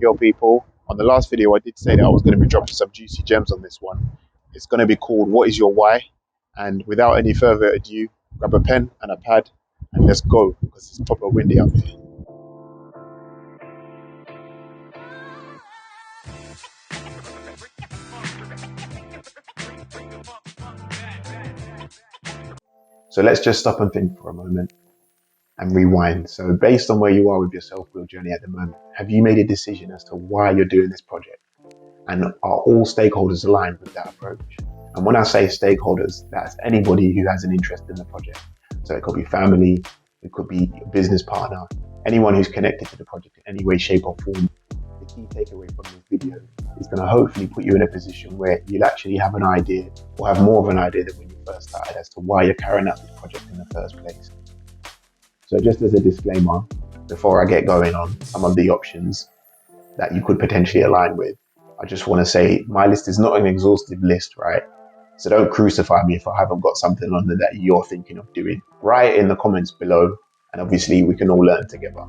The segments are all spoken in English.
your people. On the last video, I did say that I was going to be dropping some juicy gems on this one. It's going to be called What is Your Why? And without any further ado, grab a pen and a pad and let's go, because it's proper windy out there. So let's just stop and think for a moment and rewind. So based on where you are with your self-build journey at the moment, have you made a decision as to why you're doing this project? And are all stakeholders aligned with that approach? And when I say stakeholders, that's anybody who has an interest in the project. So it could be family, it could be a business partner, anyone who's connected to the project in any way, shape or form. The key takeaway from this video is going to hopefully put you in a position where you'll actually have an idea, or have more of an idea than when you first started, as to why you're carrying out this project in the first place. So just as a disclaimer, before I get going on some of the options that you could potentially align with, I just want to say my list is not an exhaustive list, right? So don't crucify me if I haven't got something on there that you're thinking of doing. Write it in the comments below, and obviously we can all learn together.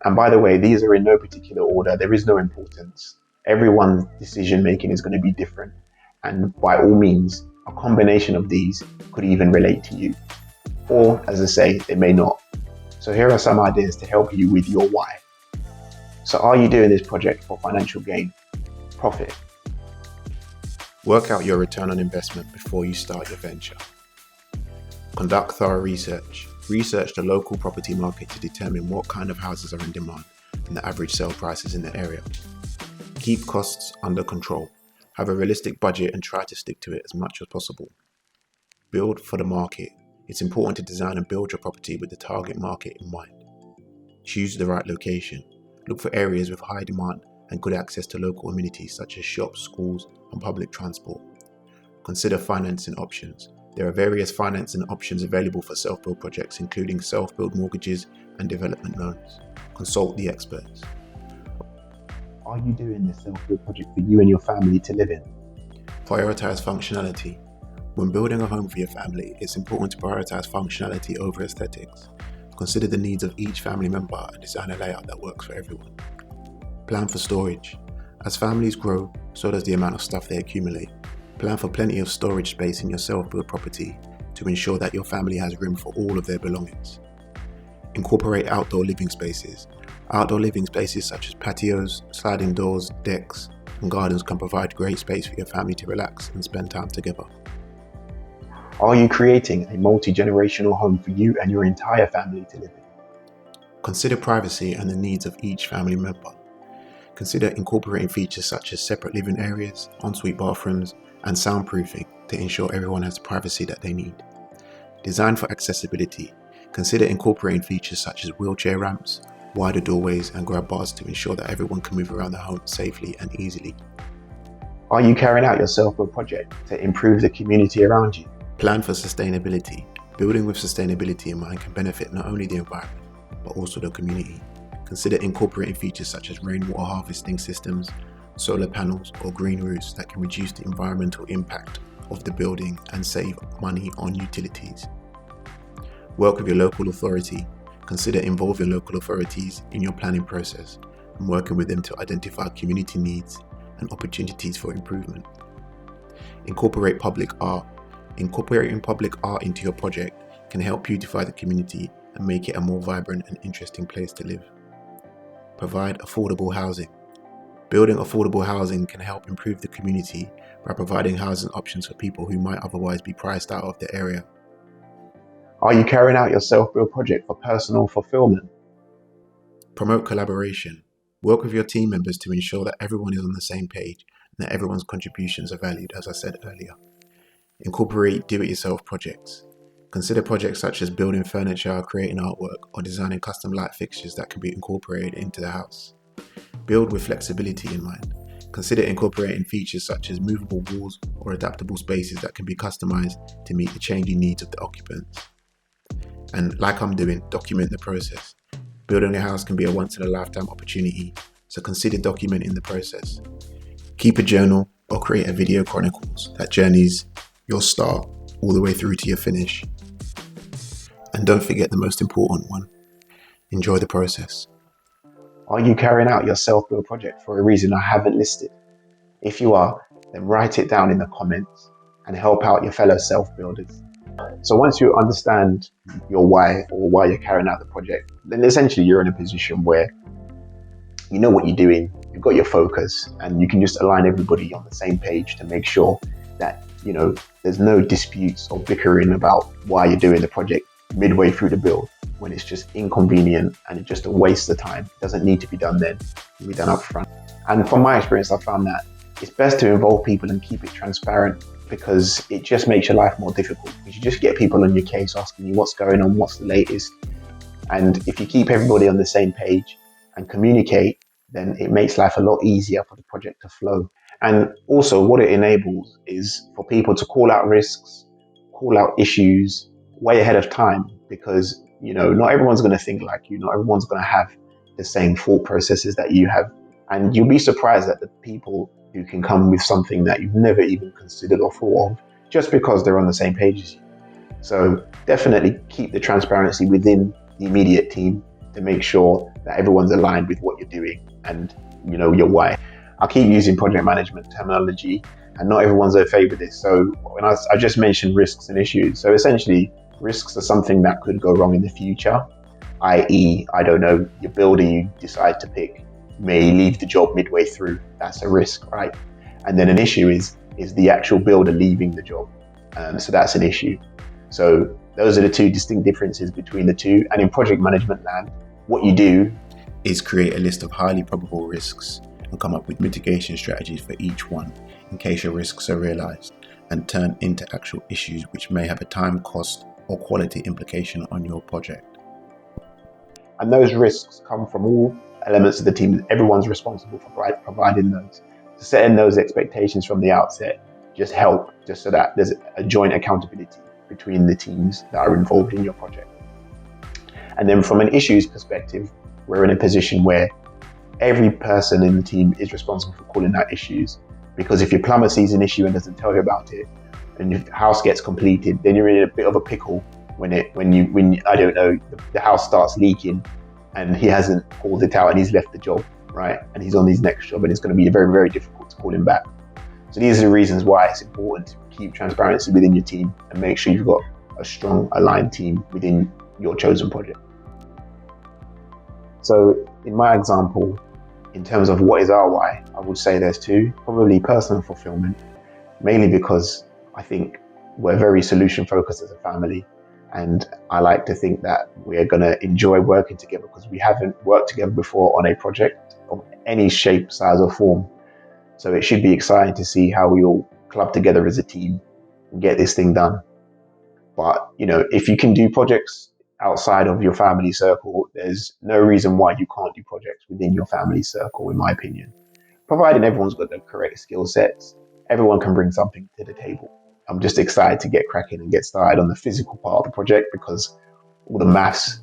And by the way, these are in no particular order. There is no importance. Everyone's decision making is going to be different. And by all means, a combination of these could even relate to you. Or, as I say, they may not. So here are some ideas to help you with your why. So are you doing this project for financial gain? Profit? Work out your return on investment before you start your venture. Conduct thorough research. Research the local property market to determine what kind of houses are in demand and the average sale prices in the area. Keep costs under control. Have a realistic budget and try to stick to it as much as possible. Build for the market. It's important to design and build your property with the target market in mind. Choose the right location. Look for areas with high demand and good access to local amenities such as shops, schools, and public transport. Consider financing options. There are various financing options available for self-build projects, including self-build mortgages and development loans. Consult the experts. Are you doing this self-build project for you and your family to live in? Prioritize functionality. When building a home for your family, it's important to prioritize functionality over aesthetics. Consider the needs of each family member and design a layout that works for everyone. Plan for storage. As families grow, so does the amount of stuff they accumulate. Plan for plenty of storage space in your self-build property to ensure that your family has room for all of their belongings. Incorporate outdoor living spaces. Outdoor living spaces such as patios, sliding doors, decks, and gardens can provide great space for your family to relax and spend time together. Are you creating a multi-generational home for you and your entire family to live in? Consider privacy and the needs of each family member. Consider incorporating features such as separate living areas, ensuite bathrooms, and soundproofing to ensure everyone has the privacy that they need. Design for accessibility. Consider incorporating features such as wheelchair ramps, wider doorways, and grab bars to ensure that everyone can move around the home safely and easily. Are you carrying out your self-build project to improve the community around you? Plan for sustainability. Building with sustainability in mind can benefit not only the environment, but also the community. Consider incorporating features such as rainwater harvesting systems, solar panels, or green roofs that can reduce the environmental impact of the building and save money on utilities. Work with your local authority. Consider involving local authorities in your planning process and working with them to identify community needs and opportunities for improvement. Incorporate public art. Incorporating public art into your project can help beautify the community and make it a more vibrant and interesting place to live. Provide affordable housing. Building affordable housing can help improve the community by providing housing options for people who might otherwise be priced out of the area. Are you carrying out your self-build project for personal fulfillment? Promote collaboration. Work with your team members to ensure that everyone is on the same page and that everyone's contributions are valued, as I said earlier. Incorporate do-it-yourself projects. Consider projects such as building furniture, creating artwork, or designing custom light fixtures that can be incorporated into the house. Build with flexibility in mind. Consider incorporating features such as movable walls or adaptable spaces that can be customized to meet the changing needs of the occupants. And like I'm doing, document the process. Building a house can be a once-in-a-lifetime opportunity, so consider documenting the process. Keep a journal or create a video chronicles that journeys your start all the way through to your finish. And don't forget the most important one: enjoy the process. Are you carrying out your self-build project for a reason I haven't listed? If you are, then write it down in the comments and help out your fellow self-builders. So once you understand your why, or why you're carrying out the project, then essentially you're in a position where you know what you're doing, you've got your focus, and you can just align everybody on the same page to make sure that, there's no disputes or bickering about why you're doing the project midway through the build, when it's just inconvenient and it's just a waste of time. It doesn't need to be done then, it can be done up front. And from my experience, I found that it's best to involve people and keep it transparent, because it just makes your life more difficult. Because you just get people on your case asking you what's going on, what's the latest. And if you keep everybody on the same page and communicate, then it makes life a lot easier for the project to flow. And also what it enables is for people to call out risks, call out issues way ahead of time, because not everyone's going to think like you, not everyone's going to have the same thought processes that you have. And you'll be surprised at the people who can come with something that you've never even considered or thought of, just because they're on the same page as you. So definitely keep the transparency within the immediate team to make sure that everyone's aligned with what you're doing and your why. I keep using project management terminology, and not everyone's okay with this. So when I just mentioned risks and issues. So essentially, risks are something that could go wrong in the future, i.e., I don't know, your builder you decide to pick may leave the job midway through. That's a risk, right? And then an issue is the actual builder leaving the job. So that's an issue. So those are the two distinct differences between the two. And in project management land, what you do is create a list of highly probable risks and come up with mitigation strategies for each one in case your risks are realized, and turn into actual issues which may have a time, cost, or quality implication on your project. And those risks come from all elements of the team. Everyone's responsible for providing those. So setting those expectations from the outset just help, just so that there's a joint accountability between the teams that are involved in your project. And then from an issues perspective, we're in a position where every person in the team is responsible for calling out issues. Because if your plumber sees an issue and doesn't tell you about it, and your house gets completed, then you're in a bit of a pickle when I don't know, the house starts leaking and he hasn't called it out and he's left the job, right? And he's on his next job, and it's going to be very, very difficult to call him back. So these are the reasons why it's important to keep transparency within your team and make sure you've got a strong, aligned team within your chosen project. So in my example, in terms of what is our why, I would say there's two. Probably personal fulfillment, mainly because I think we're very solution focused as a family. And I like to think that we're going to enjoy working together, because we haven't worked together before on a project of any shape, size or form. So it should be exciting to see how we all club together as a team and get this thing done. But, if you can do projects outside of your family circle, there's no reason why you can't do projects within your family circle, in my opinion. Providing everyone's got the correct skill sets, everyone can bring something to the table. I'm just excited to get cracking and get started on the physical part of the project, because all the maths,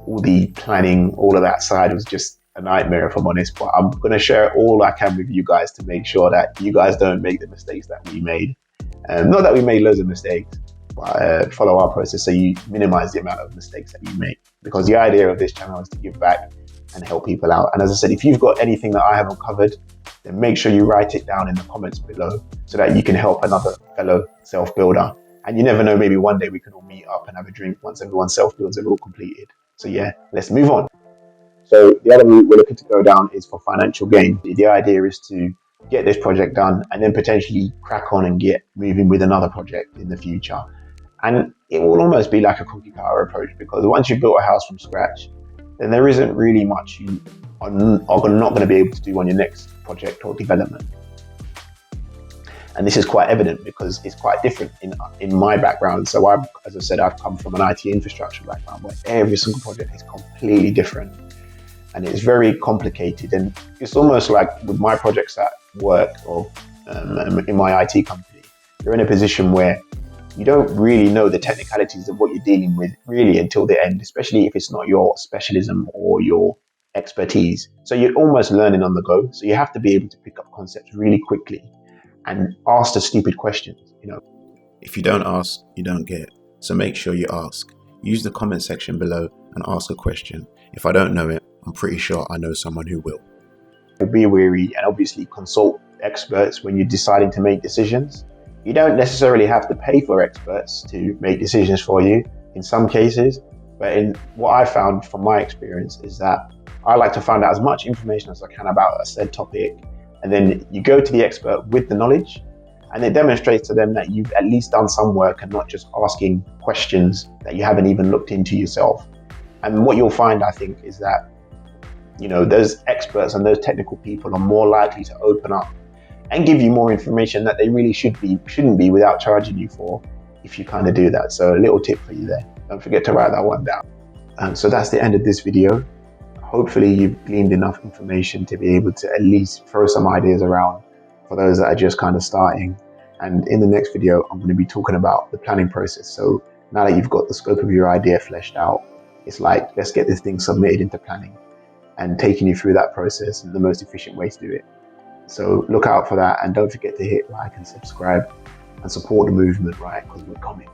all the planning, all of that side was just a nightmare, if I'm honest. But I'm going to share all I can with you guys to make sure that you guys don't make the mistakes that we made. Not that we made loads of mistakes, but follow our process so you minimize the amount of mistakes that you make. Because the idea of this channel is to give back and help people out. And as I said, if you've got anything that I haven't covered, then make sure you write it down in the comments below so that you can help another fellow self-builder. And you never know, maybe one day we can all meet up and have a drink once everyone self-builds are all completed. So yeah, let's move on. So the other route we're looking to go down is for financial gain. The idea is to get this project done and then potentially crack on and get moving with another project in the future. And it will almost be like a cookie cutter approach, because once you've built a house from scratch, then there isn't really much you are not going to be able to do on your next project or development. And this is quite evident because it's quite different in my background. So as I said, I've come from an IT infrastructure background where every single project is completely different and it's very complicated. And it's almost like with my projects at work or in my IT company, you're in a position where you don't really know the technicalities of what you're dealing with really until the end, especially if it's not your specialism or your expertise. So you're almost learning on the go. So you have to be able to pick up concepts really quickly and ask the stupid questions, If you don't ask, you don't get. So make sure you ask. Use the comment section below and ask a question. If I don't know it, I'm pretty sure I know someone who will. Be wary and obviously consult experts when you're deciding to make decisions. You don't necessarily have to pay for experts to make decisions for you in some cases, but in what I found from my experience is that I like to find out as much information as I can about a said topic, and then you go to the expert with the knowledge, and it demonstrates to them that you've at least done some work and not just asking questions that you haven't even looked into yourself. And what you'll find, I think, is that those experts and those technical people are more likely to open up and give you more information that they really shouldn't be without charging you for, if you kind of do that. So a little tip for you there. Don't forget to write that one down. So that's the end of this video. Hopefully you've gleaned enough information to be able to at least throw some ideas around for those that are just kind of starting. And in the next video, I'm going to be talking about the planning process. So now that you've got the scope of your idea fleshed out, it's like, let's get this thing submitted into planning, and taking you through that process and the most efficient way to do it. So look out for that, and don't forget to hit like and subscribe and support the movement, right? Because we're coming.